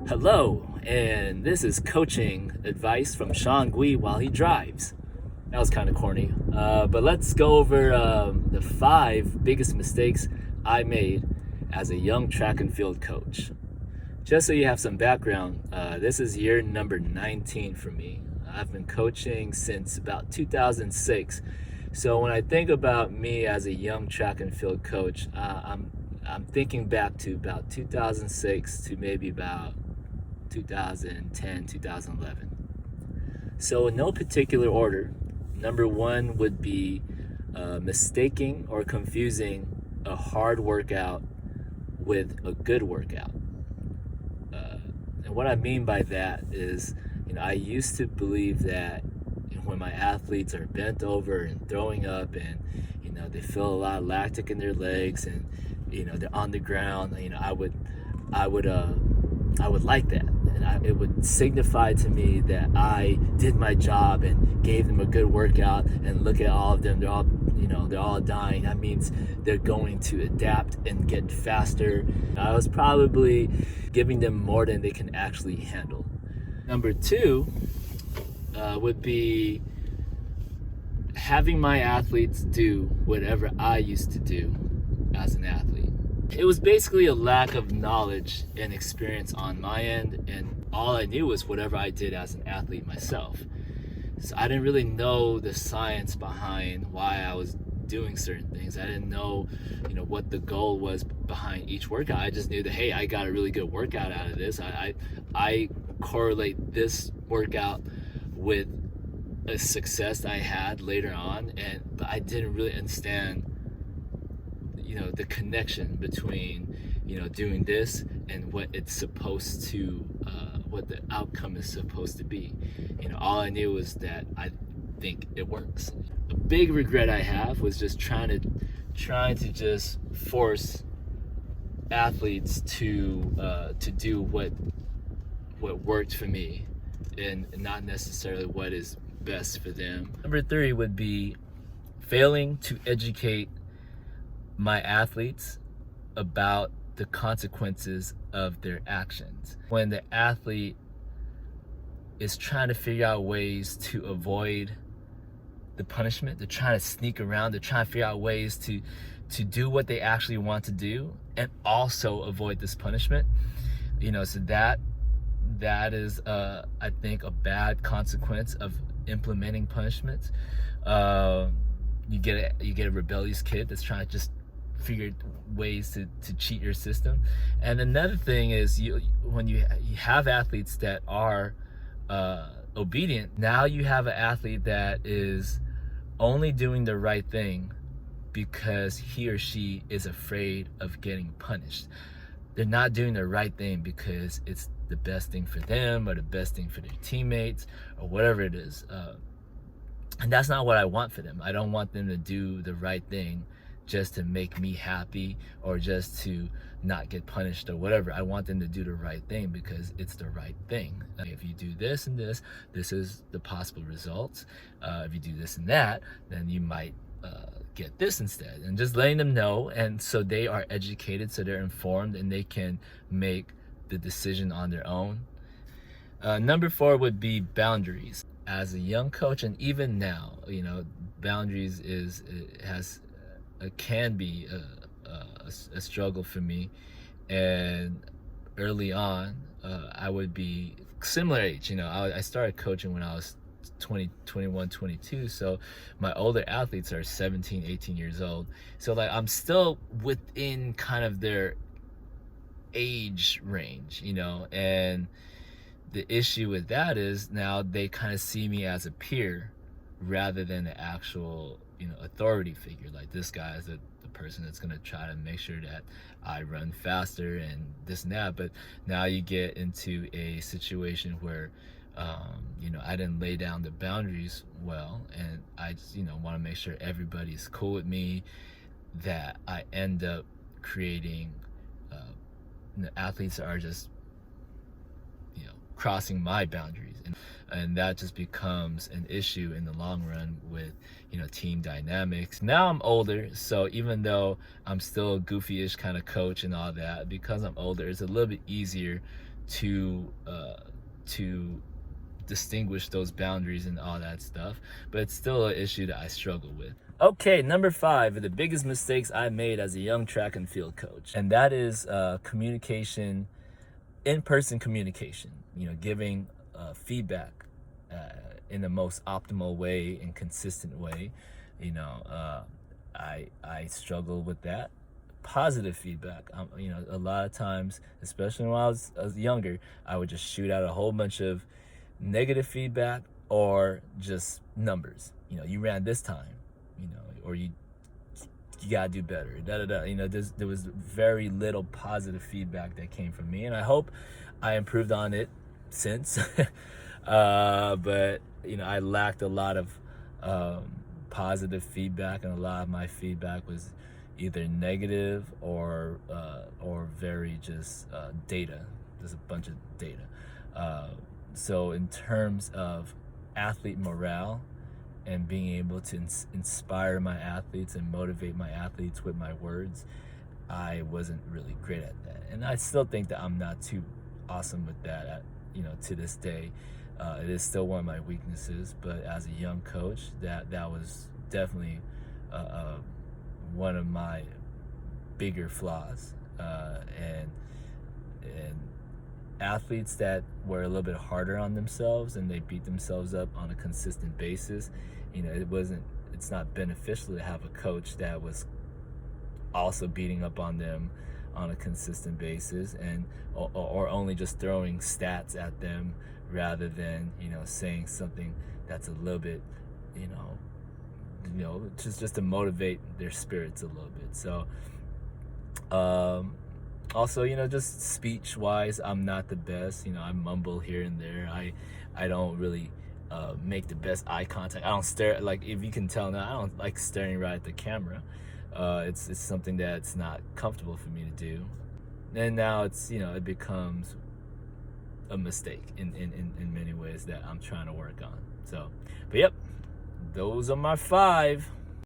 Hello, and this is coaching advice from Sean Gui while he drives. That was kind of corny, but let's go over the 5 biggest mistakes I made as a young track and field coach. Just so you have some background, this is year number 19 for me. I've been coaching since about 2006. So when I think about me as a young track and field coach, I'm thinking back to about 2006 to maybe about 2010, 2011. So in no particular order, number one would be mistaking or confusing a hard workout with a good workout. And what I mean by that is, I used to believe that when my athletes are bent over and throwing up and, they feel a lot of lactic in their legs and, they're on the ground, I would like that. And it would signify to me that I did my job and gave them a good workout. And look at all of them; they're all dying. That means they're going to adapt and get faster. I was probably giving them more than they can actually handle. Number two would be having my athletes do whatever I used to do as an athlete. It was basically a lack of knowledge and experience on my end, and all I knew was whatever I did as an athlete myself. So I didn't really know the science behind why I was doing certain things. I didn't know, what the goal was behind each workout. I just knew that, hey, I got a really good workout out of this. I correlate this workout with a success I had later on, but I didn't really understand the connection between doing this and what it's supposed to what the outcome is supposed to be. All I knew was that I think it works. A big regret I have was just trying to just force athletes to do what worked for me and not necessarily what is best for them. Number 3 would be failing to educate my athletes about the consequences of their actions. When the athlete is trying to figure out ways to avoid the punishment, they're trying to sneak around, they're trying to figure out ways to do what they actually want to do and also avoid this punishment. So that is I think a bad consequence of implementing punishments. You get a rebellious kid that's trying to just figure ways to cheat your system. And another thing is, when you have athletes that are obedient, now you have an athlete that is only doing the right thing because he or she is afraid of getting punished. They're not doing the right thing because it's the best thing for them or the best thing for their teammates or whatever it is. And that's not what I want for them. I don't want them to do the right thing just to make me happy or just to not get punished or whatever. I want them to do the right thing because it's the right thing. If you do this and this is the possible results. If you do this and that, then you might get this instead. And just letting them know, and so they are educated, so they're informed and they can make the decision on their own. Number 4 would be boundaries. As a young coach, and even now, boundaries can be a struggle for me. And early on, I would be similar age. I started coaching when I was 20, 21, 22. So my older athletes are 17, 18 years old. So I'm still within kind of their age range, and the issue with that is now they kind of see me as a peer rather than an actual authority figure. Like, this guy is the person that's going to try to make sure that I run faster and this and that. But now you get into a situation where I didn't lay down the boundaries well, and I just want to make sure everybody's cool with me, that I end up creating athletes that are just crossing my boundaries, and that just becomes an issue in the long run with team dynamics. Now I'm older, so even though I'm still a goofy-ish kind of coach and all that, because I'm older, it's a little bit easier to distinguish those boundaries and all that stuff, but it's still an issue that I struggle with. Okay, number 5 are the biggest mistakes I made as a young track and field coach, and that is communication, in-person communication. Giving feedback in the most optimal way and consistent way. I struggle with that. Positive feedback. A lot of times, especially when I was younger, I would just shoot out a whole bunch of negative feedback or just numbers. You ran this time, or you gotta do better. There was very little positive feedback that came from me, and I hope I improved on it since. But I lacked a lot of positive feedback, and a lot of my feedback was either negative or very just data, just a bunch of data. So in terms of athlete morale and being able to inspire my athletes and motivate my athletes with my words, I wasn't really great at that, and I still think that I'm not too awesome with that to this day. It is still one of my weaknesses, but as a young coach, that was definitely one of my bigger flaws. And athletes that were a little bit harder on themselves and they beat themselves up on a consistent basis, it's not beneficial to have a coach that was also beating up on them on a consistent basis, and or only just throwing stats at them rather than saying something that's a little bit just to motivate their spirits a little bit. So also, just speech wise, I'm not the best. I mumble here and there. I don't really make the best eye contact. I don't stare, like, if you can tell now, I don't like staring right at the camera. It's something that's not comfortable for me to do, and now it becomes a mistake in many ways that I'm trying to work on. So, but yep, those are my 5.